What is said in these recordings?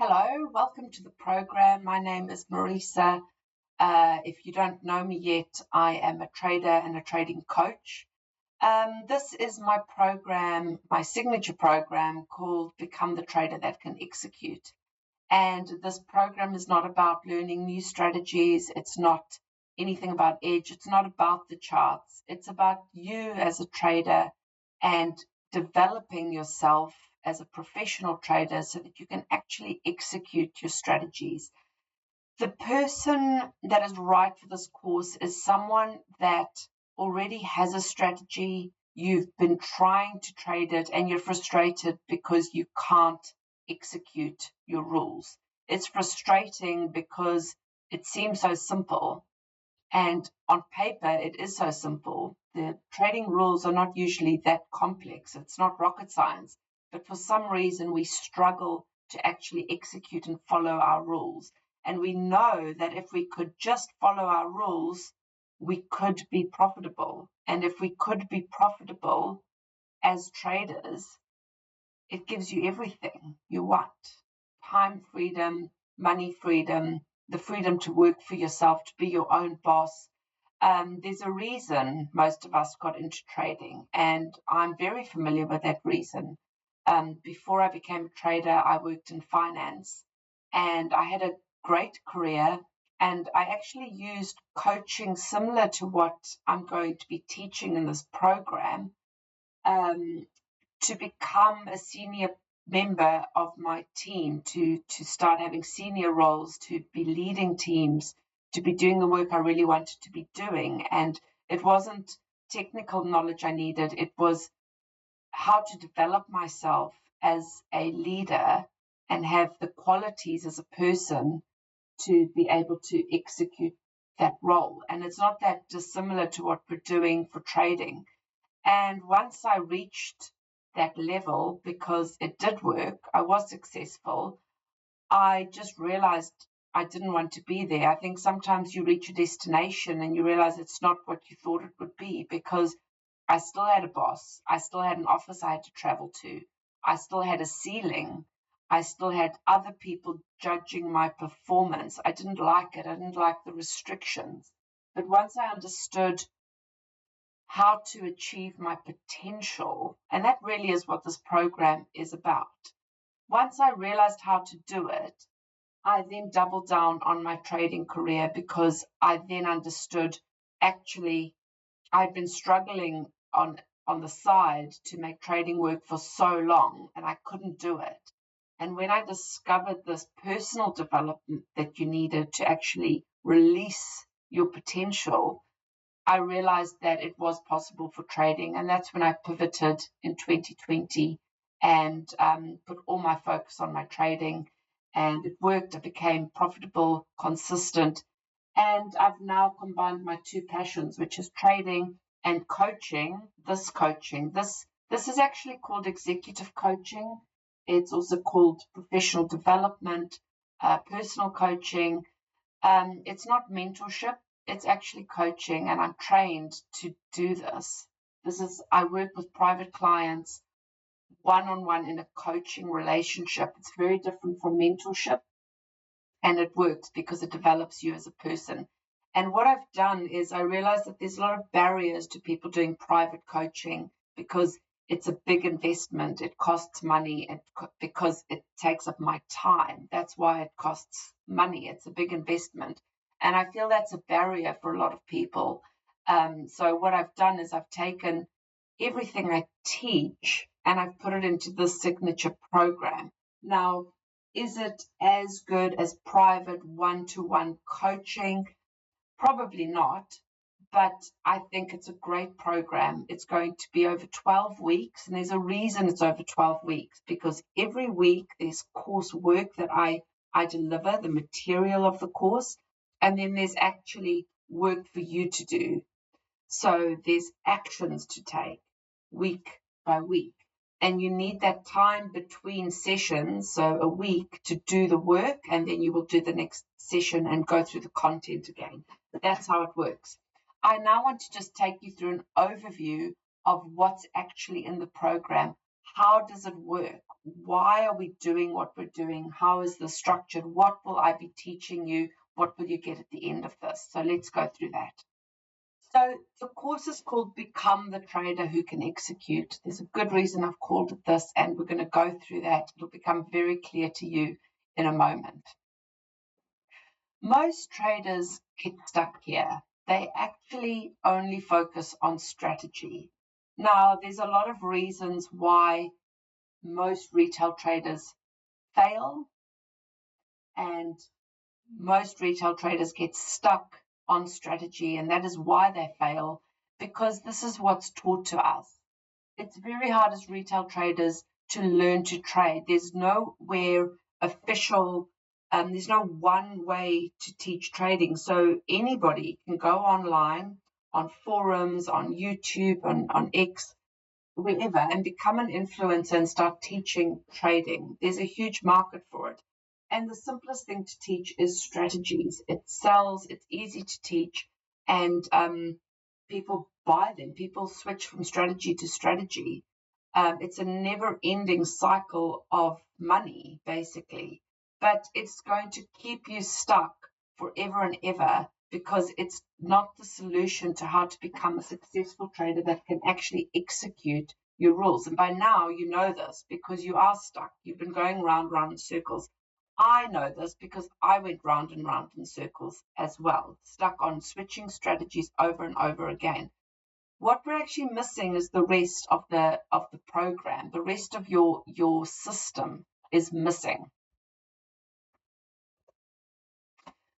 Hello, welcome to the program. My name is Marisa. If you don't know me yet, I am a trader and a trading coach. This is my program, my signature program called Become the Trader That Can Execute. And this program is not about learning new strategies. It's not anything about edge. It's not about the charts. It's about you as a trader and developing yourself as a professional trader so that you can actually execute your strategies. The person that is right for this course is someone that already has a strategy. You've been trying to trade it and you're frustrated because you can't execute your rules. It's frustrating because it seems so simple, and on paper it is so simple. The trading rules are not usually that complex. It's not rocket science, but for some reason we struggle to actually execute and follow our rules. And we know that if we could just follow our rules, we could be profitable. And if we could be profitable as traders, it gives you everything you want: time freedom, money freedom, the freedom to work for yourself, to be your own boss. There's a reason most of us got into trading, and I'm very familiar with that reason. Before I became a trader, I worked in finance, and I had a great career, and I actually used coaching similar to what I'm going to be teaching in this program, to become a senior member of my team, to start having senior roles, to be leading teams, to be doing the work I really wanted to be doing. And it wasn't technical knowledge I needed, it was how to develop myself as a leader and have the qualities as a person to be able to execute that role. And it's not that dissimilar to what we're doing for trading. And once I reached that level, because it did work, I was successful, I just realized I didn't want to be there. I think sometimes you reach a destination and you realize it's not what you thought it would be, because I still had a boss. I still had an office I had to travel to. I still had a ceiling. I still had other people judging my performance. I didn't like it. I didn't like the restrictions. But once I understood how to achieve my potential, and that really is what this program is about. Once I realized how to do it, I then doubled down on my trading career, because I then understood, actually, I'd been struggling on the side to make trading work for so long, and I couldn't do it. And when I discovered this personal development that you needed to actually release your potential, I realized that it was possible for trading. And that's when I pivoted in 2020 and put all my focus on my trading. And it worked. I became profitable, consistent. And I've now combined my two passions, which is trading and coaching. This is actually called executive coaching. It's also called professional development, personal coaching. It's not mentorship, it's actually coaching, and I'm trained to do this. I work with private clients one-on-one in a coaching relationship. It's very different from mentorship, and it works because it develops you as a person. And what I've done is I realized that there's a lot of barriers to people doing private coaching, because it's a big investment. It costs money, and because it takes up my time. That's why it costs money. It's a big investment. And I feel that's a barrier for a lot of people. So what I've done is I've taken everything I teach and I've put it into this signature program. Now, is it as good as private one-to-one coaching? Probably not, but I think it's a great program. It's going to be over 12 weeks, and there's a reason it's over 12 weeks, because every week there's course work that I deliver, the material of the course, and then there's actually work for you to do. So there's actions to take week by week. And you need that time between sessions, so a week, to do the work, and then you will do the next session and go through the content again. That's how it works. I now want to just take you through an overview of what's actually in the program. How does it work? why are we doing what we're doing? How is this structured? What will I be teaching you? What will you get at the end of this? So let's go through that. So the course is called Become the Trader Who Can Execute. There's a good reason I've called it this, and we're going to go through that. It'll become very clear to you in a moment. Most traders get stuck here. They actually only focus on strategy. Now, there's a lot of reasons why most retail traders fail, and most retail traders get stuck on strategy, and that is why they fail, because this is what's taught to us. It's very hard as retail traders to learn to trade. There's nowhere official, there's no one way to teach trading. So anybody can go online, on forums, on YouTube, on X, wherever, and become an influencer and start teaching trading. There's a huge market for it. And the simplest thing to teach is strategies. It sells, it's easy to teach, and people buy them. People switch from strategy to strategy. It's a never-ending cycle of money, basically. But it's going to keep you stuck forever and ever, because it's not the solution to how to become a successful trader that can actually execute your rules. And by now, you know this because you are stuck. You've been going round in circles. I know this because I went round and round in circles as well, stuck on switching strategies over and over again. What we're actually missing is the rest of the program. The rest of your system is missing.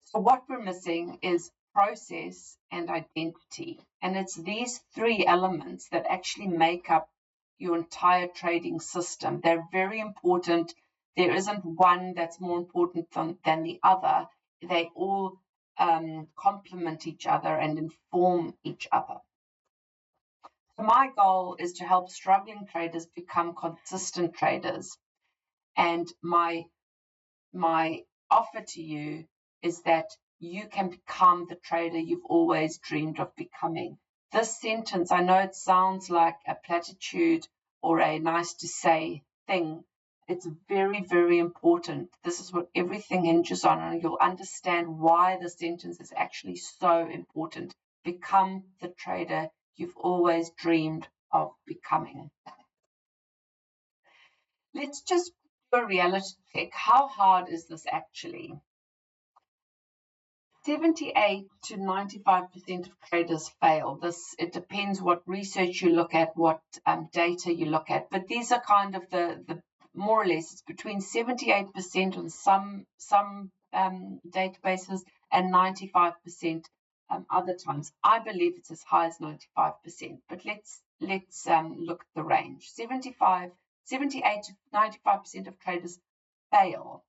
So what we're missing is process and identity. And it's these three elements that actually make up your entire trading system. They're very important. There isn't one that's more important than the other. They all complement each other and inform each other. So my goal is to help struggling traders become consistent traders. And my offer to you is that you can become the trader you've always dreamed of becoming. This sentence, I know it sounds like a platitude or a nice to say thing. It's very, very important. This is what everything hinges on, and you'll understand why the sentence is actually so important. Become the trader you've always dreamed of becoming. Let's just do a reality check. How hard is this actually? 78 to 95% of traders fail. It depends what research you look at, what data you look at, but these are kind of the more or less, it's between 78% on some databases and 95% other times. I believe it's as high as 95%, but let's look at the range. 78 to 95% of traders fail.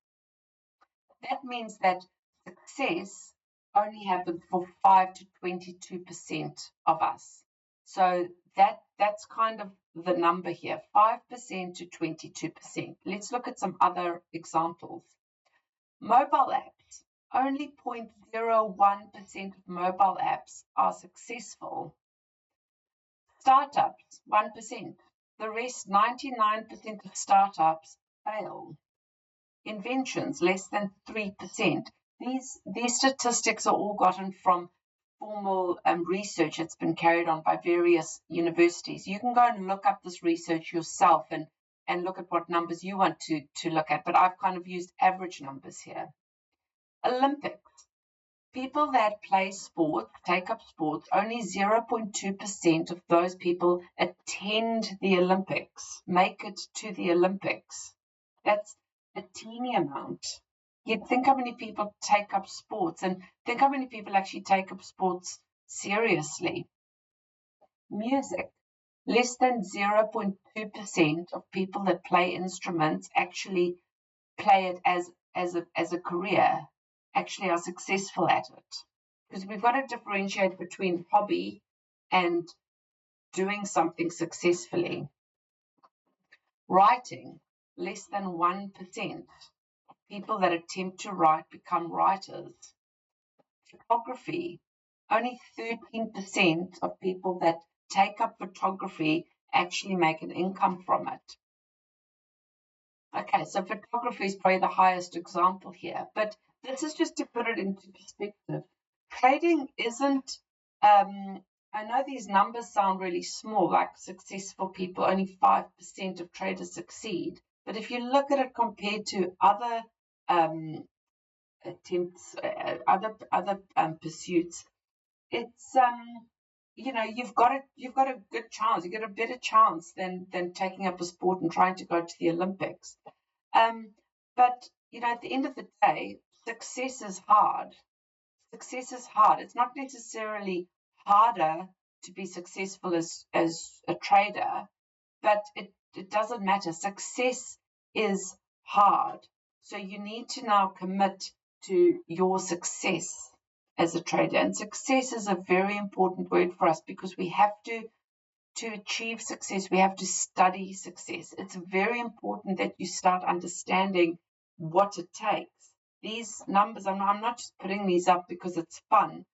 That means that success only happens for 5 to 22% of us. So that's kind of the number here, 5% to 22%. Let's look at some other examples. Mobile apps. Only 0.01% of mobile apps are successful. Startups, 1%. The rest, 99% of startups fail. Inventions, less than 3%. These statistics are all gotten from formal research that's been carried on by various universities. You can go and look up this research yourself and look at what numbers you want to look at, but I've kind of used average numbers here. Olympics. People that play sports, take up sports, only 0.2% of those people attend the Olympics, make it to the Olympics. That's a teeny amount. Yet think how many people take up sports, and think how many people actually take up sports seriously. Music. Less than 0.2% of people that play instruments actually play it as a career, actually are successful at it. Because we've got to differentiate between hobby and doing something successfully. Writing, less than 1%. People that attempt to write become writers. Photography, only 13% of people that take up photography actually make an income from it. Okay, so photography is probably the highest example here, but this is just to put it into perspective. Trading isn't, I know these numbers sound really small, like successful people, only 5% of traders succeed. But if you look at it compared to other attempts, other pursuits, it's you've got a good chance. You get a better chance than taking up a sport and trying to go to the Olympics. But at the end of the day, success is hard. Success is hard. It's not necessarily harder to be successful as a trader, but it doesn't matter. Success is hard. So you need to now commit to your success as a trader. And success is a very important word for us because we have to achieve success, we have to study success. It's very important that you start understanding what it takes. These numbers, I'm not just putting these up because it's fun.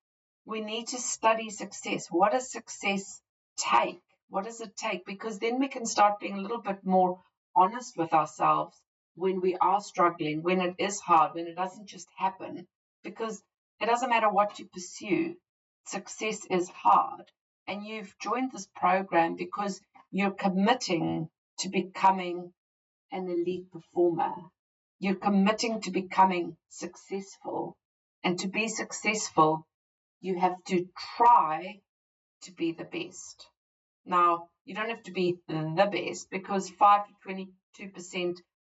We need to study success. What does success take? What does it take? Because then we can start being a little bit more honest with ourselves when we are struggling, when it is hard, when it doesn't just happen. Because it doesn't matter what you pursue, success is hard. And you've joined this program because you're committing to becoming an elite performer. You're committing to becoming successful. And to be successful, you have to try to be the best. Now, you don't have to be the best because 5 to 22%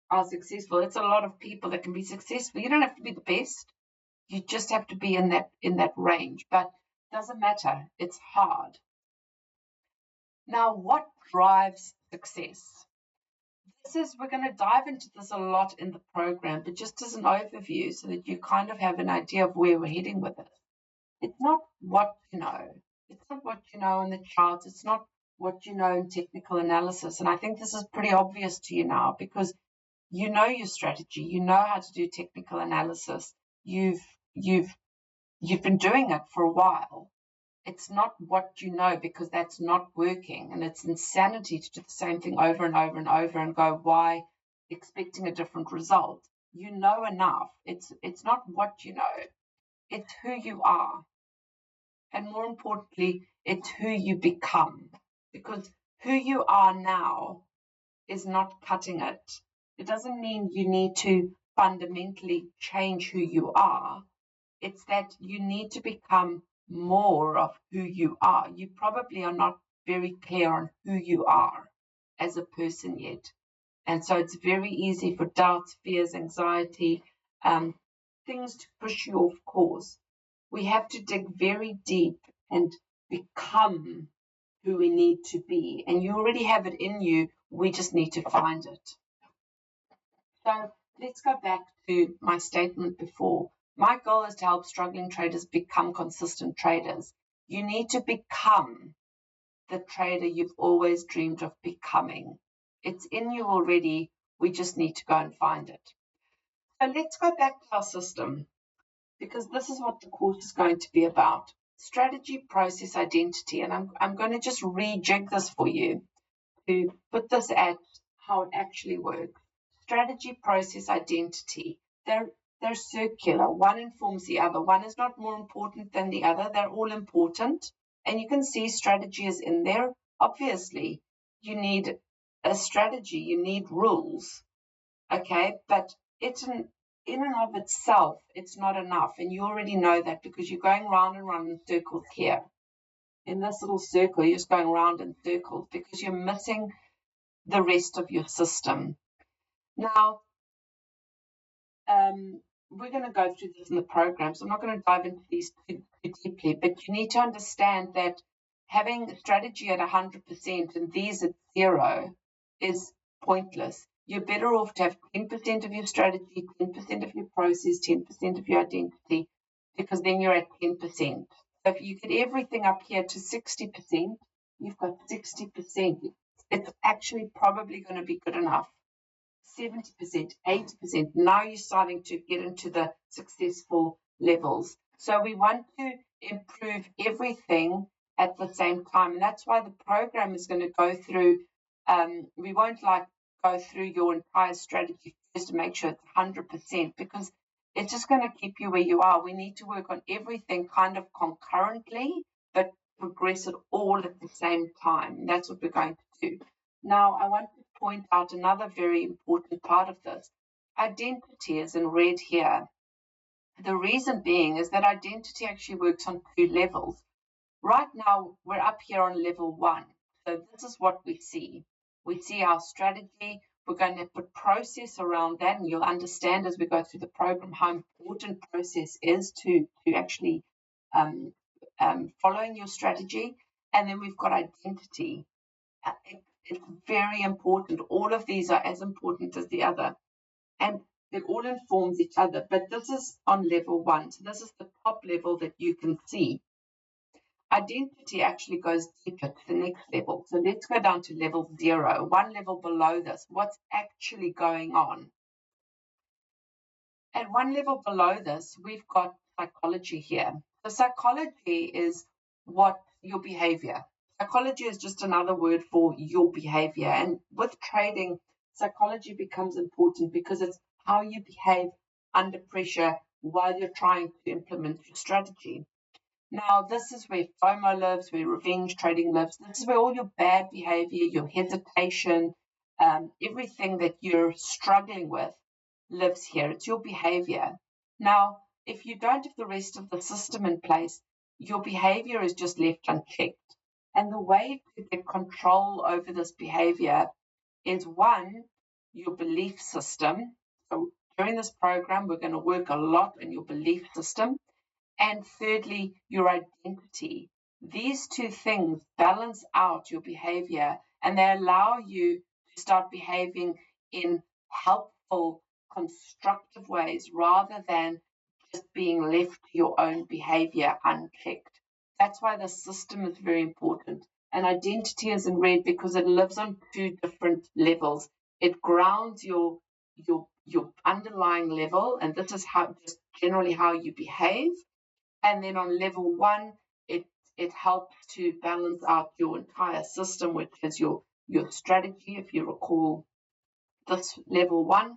are successful. It's a lot of people that can be successful. You don't have to be the best. You just have to be in that range. But it doesn't matter. It's hard. Now, what drives success? We're going to dive into this a lot in the program, but just as an overview so that you kind of have an idea of where we're heading with it. It's not what you know. It's not what you know in the charts. It's not what you know in technical analysis. And I think this is pretty obvious to you now because you know your strategy. You know how to do technical analysis. You've been doing it for a while. It's not what you know because that's not working. And it's insanity to do the same thing over and over and over and go, why expecting a different result? You know enough. It's not what you know. It's who you are. And more importantly, it's who you become. Because who you are now is not cutting it. It doesn't mean you need to fundamentally change who you are. It's that you need to become more of who you are. You probably are not very clear on who you are as a person yet. And so it's very easy for doubts, fears, anxiety, things to push you off course. We have to dig very deep and become who we need to be. And you already have it in you. We just need to find it. So let's go back to my statement before. My goal is to help struggling traders become consistent traders. You need to become the trader you've always dreamed of becoming. It's in you already. We just need to go and find it. So let's go back to our system because this is what the course is going to be about. Strategy, process, identity. And I'm going to just rejig this for you to put this at how it actually works. Strategy, process, identity. They're circular. One informs the other. One is not more important than the other. They're all important. And you can see strategy is in there. Obviously, you need a strategy. You need rules. Okay, but in and of itself, it's not enough. And you already know that because you're going round and round in circles here. In this little circle, you're just going round in circles because you're missing the rest of your system. Now, we're going to go through this in the program, so I'm not going to dive into these too deeply, but you need to understand that having a strategy at 100% and these at 0 is pointless. You're better off to have 10% of your strategy, 10% of your process, 10% of your identity, because then you're at 10%. So if you get everything up here to 60%, you've got 60%. It's actually probably going to be good enough. 70%, 80%. Now you're starting to get into the successful levels. So we want to improve everything at the same time. And that's why the program is going to go through, we won't like go through your entire strategy first to make sure it's 100%, because it's just going to keep you where you are. We need to work on everything kind of concurrently, but progress it all at the same time. That's what we're going to do. Now, I want to point out another very important part of this. Identity is in red here. The reason being is that identity actually works on 2 levels. Right now, we're up here on level 1. So this is what we see. We see our strategy. We're going to put process around that, and you'll understand as we go through the program how important process is to actually following your strategy. And then we've got identity. It's very important. All of these are as important as the other. And it all informs each other. But this is on level 1. So this is the top level that you can see. Identity actually goes deeper to the next level. So let's go down to level 0, 1 level below this. What's actually going on? At 1 level below this, we've got psychology here. So psychology is what your behavior. Psychology is just another word for your behavior. And with trading, psychology becomes important because it's how you behave under pressure while you're trying to implement your strategy. Now, this is where FOMO lives, where revenge trading lives. This is where all your bad behavior, your hesitation, everything that you're struggling with lives here. It's your behavior. Now, if you don't have the rest of the system in place, your behavior is just left unchecked. And the way to get control over this behavior is, 1, your belief system. So during this program, we're going to work a lot on your belief system. And thirdly, your identity. These 2 things balance out your behavior, and they allow you to start behaving in helpful, constructive ways rather than just being left to your own behavior unchecked. That's why the system is very important. And identity is in red because it lives on 2 different levels. It grounds your underlying level, and this is how just generally how you behave. And then on level 1, it helps to balance out your entire system, which is your strategy. If you recall this level 1,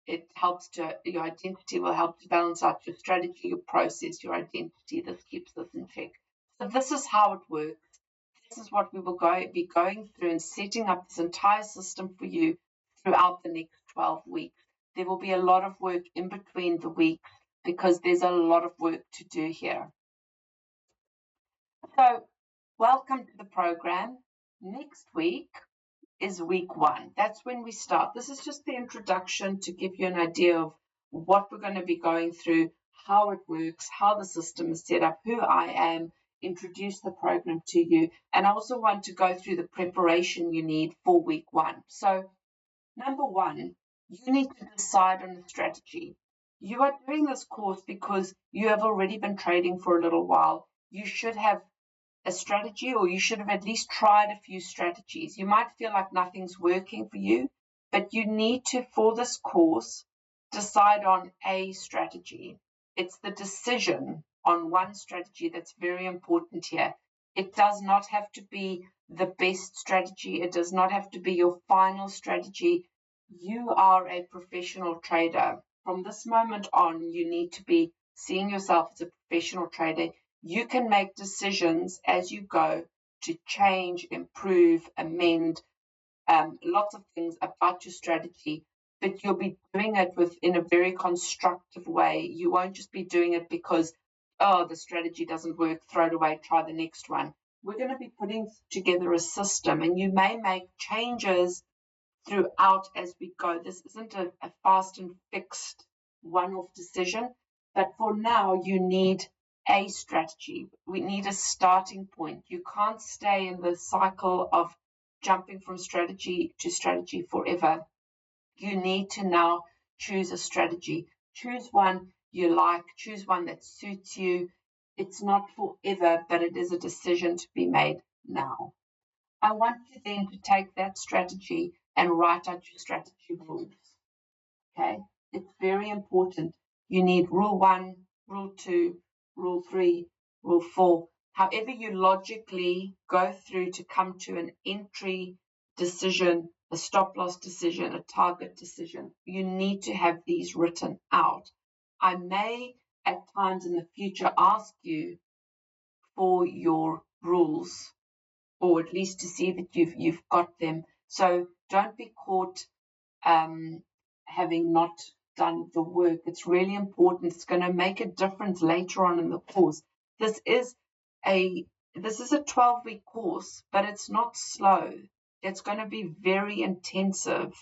your identity will help to balance out your strategy, your process, your identity. This keeps this in check. So this is how it works. This is what we will be going through and setting up this entire system for you throughout the next 12 weeks. There will be a lot of work in between the weeks because there's a lot of work to do here. So, welcome to the program. Next week is week 1. That's when we start. This is just the introduction to give you an idea of what we're going to be going through, how it works, how the system is set up, who I am, introduce the program to you. And I also want to go through the preparation you need for week 1. So, number 1, you need to decide on a strategy. You are doing this course because you have already been trading for a little while. You should have a strategy, or you should have at least tried a few strategies. You might feel like nothing's working for you, but you need to, for this course, decide on a strategy. It's the decision on one strategy that's very important here. It does not have to be the best strategy. It does not have to be your final strategy. You are a professional trader. From this moment on, you need to be seeing yourself as a professional trader. You can make decisions as you go to change, improve, amend, lots of things about your strategy, but you'll be doing it in a very constructive way. You won't just be doing it because, oh, the strategy doesn't work, throw it away, try the next one. We're going to be putting together a system, and you may make changes throughout as we go. This isn't a fast and fixed one-off decision, but for now, you need a strategy. We need a starting point. You can't stay in the cycle of jumping from strategy to strategy forever. You need to now choose a strategy. Choose one you like, choose one that suits you. It's not forever, but it is a decision to be made now. I want you then to take that strategy and write out your strategy rules. Okay, it's very important. You need rule 1, rule 2, rule 3, rule 4. However you logically go through to come to an entry decision a stop loss decision, a target decision. You need to have these written out. I may at times in the future ask you for your rules, or at least to see that you've got them. So don't be caught having not done the work. It's really important. It's going to make a difference later on in the course. This is a 12-week course, but it's not slow. It's going to be very intensive,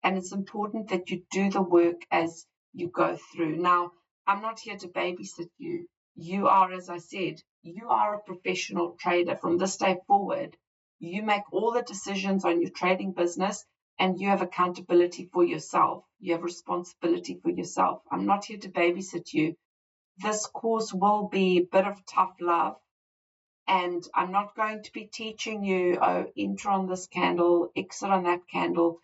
and it's important that you do the work as you go through. Now, I'm not here to babysit you. You are, as I said, you are a professional trader. From this day forward, you make all the decisions on your trading business, and you have accountability for yourself. You have responsibility for yourself. I'm not here to babysit you. This course will be a bit of tough love, and I'm not going to be teaching you, enter on this candle, exit on that candle.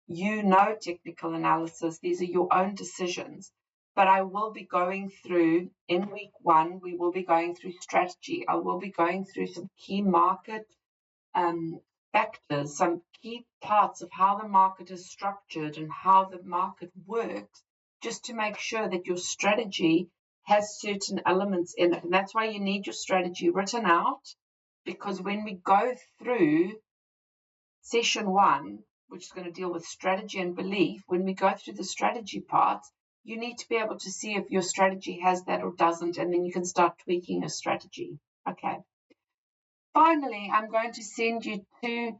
You know technical analysis. These are your own decisions. But I will be going through, in week 1, we will be going through strategy. I will be going through some key market factors, some key parts of how the market is structured and how the market works, just to make sure that your strategy has certain elements in it. And that's why you need your strategy written out, because when we go through session 1, which is going to deal with strategy and belief, when we go through the strategy parts, you need to be able to see if your strategy has that or doesn't, and then you can start tweaking a strategy. Okay. Finally, I'm going to send you 2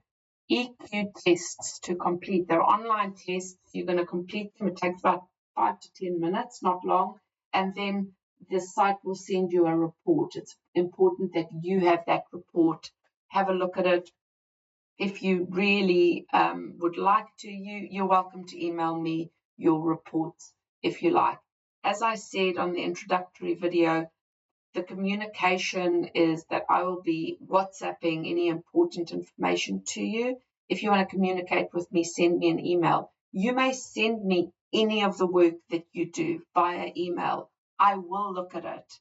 EQ tests to complete. They're online tests. You're going to complete them. It takes about 5 to 10 minutes, not long. And then the site will send you a report. It's important that you have that report. Have a look at it. If you really would like to, you're welcome to email me your reports if you like. As I said on the introductory video, the communication is that I will be WhatsApping any important information to you. If you want to communicate with me, send me an email. You may send me any of the work that you do via email. I will look at it.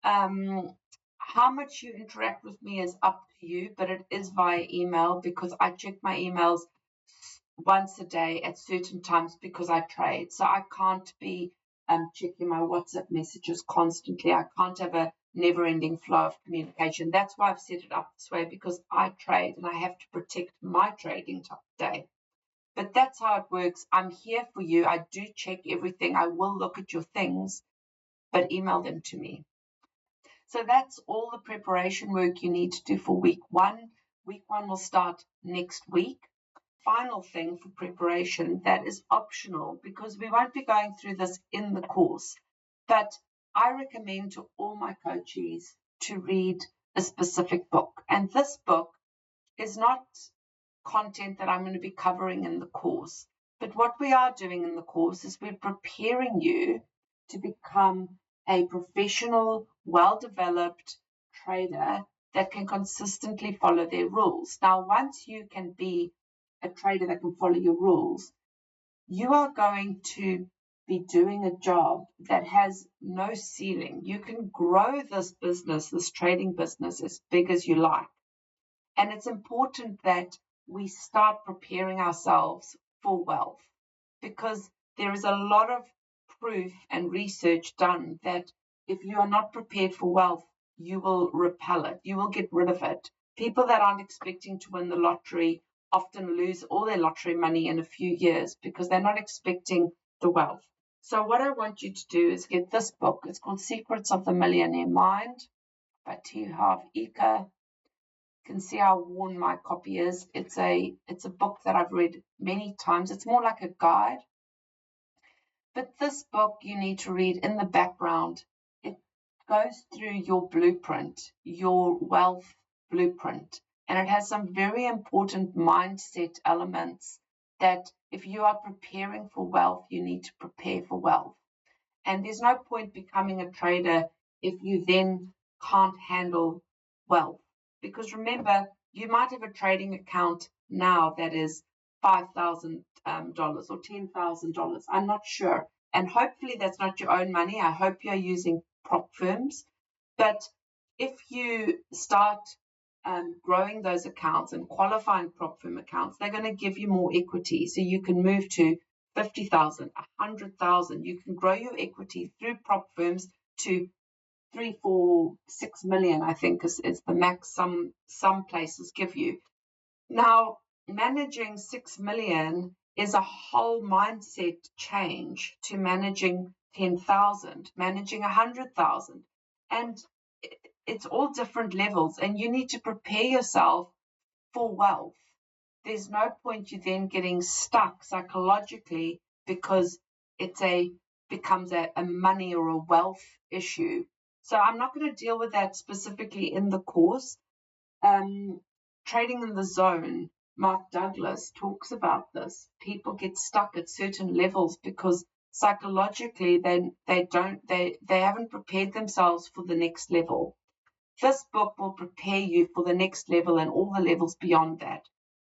How much you interact with me is up to you, but it is via email, because I check my emails once a day at certain times because I trade. So I can't be checking my WhatsApp messages constantly. I can't have a never-ending flow of communication. That's why I've set it up this way, because I trade and I have to protect my trading day. But that's how it works. I'm here for you. I do check everything. I will look at your things, but email them to me. So that's all the preparation work you need to do for week 1. Week 1 will start next week. Final thing for preparation that is optional, because we won't be going through this in the course, but I recommend to all my coachees to read a specific book. And this book is not content that I'm going to be covering in the course, but what we are doing in the course is we're preparing you to become a professional, well-developed trader that can consistently follow their rules. Now, once you can be a trader that can follow your rules, you are going to be doing a job that has no ceiling. You can grow this business, this trading business, as big as you like. And it's important that we start preparing ourselves for wealth, because there is a lot of proof and research done that if you are not prepared for wealth, you will repel it. You will get rid of it. People that aren't expecting to win the lottery often lose all their lottery money in a few years because they're not expecting the wealth. So what I want you to do is get this book. It's called Secrets of the Millionaire Mind by T. Harv Eker. You can see how worn my copy is. It's a book that I've read many times. It's more like a guide. But this book you need to read in the background. It goes through your blueprint, your wealth blueprint, and it has some very important mindset elements that if you are preparing for wealth, you need to prepare for wealth. And there's no point becoming a trader if you then can't handle wealth. Because remember, you might have a trading account now that is $5,000 or $10,000. I'm not sure. And hopefully that's not your own money. I hope you're using prop firms. But if you start growing those accounts and qualifying prop firm accounts, they're going to give you more equity. So you can move to 50,000, 100,000. You can grow your equity through prop firms to 3, 4, 6 million, I think is the max some places give you. Now, managing 6 million is a whole mindset change to managing 10,000, managing 100,000. And it's all different levels, and you need to prepare yourself for wealth. There's no point you then getting stuck psychologically because becomes a money or a wealth issue. So I'm not going to deal with that specifically in the course. Trading in the Zone, Mark Douglas talks about this. People get stuck at certain levels because psychologically they haven't prepared themselves for the next level. This book will prepare you for the next level and all the levels beyond that.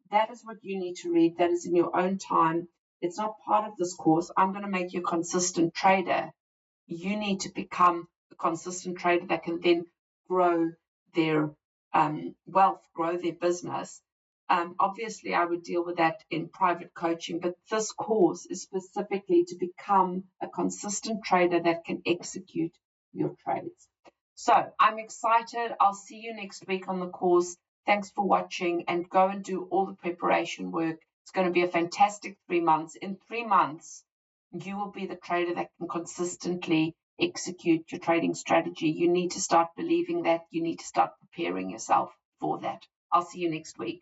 That is what you need to read. That is in your own time. It's not part of this course. I'm going to make you a consistent trader. You need to become a consistent trader that can then grow their wealth, grow their business. Obviously, I would deal with that in private coaching, but this course is specifically to become a consistent trader that can execute your trades. So I'm excited. I'll see you next week on the course. Thanks for watching, and go and do all the preparation work. It's going to be a fantastic 3 months. In 3 months, you will be the trader that can consistently execute your trading strategy. You need to start believing that. You need to start preparing yourself for that. I'll see you next week.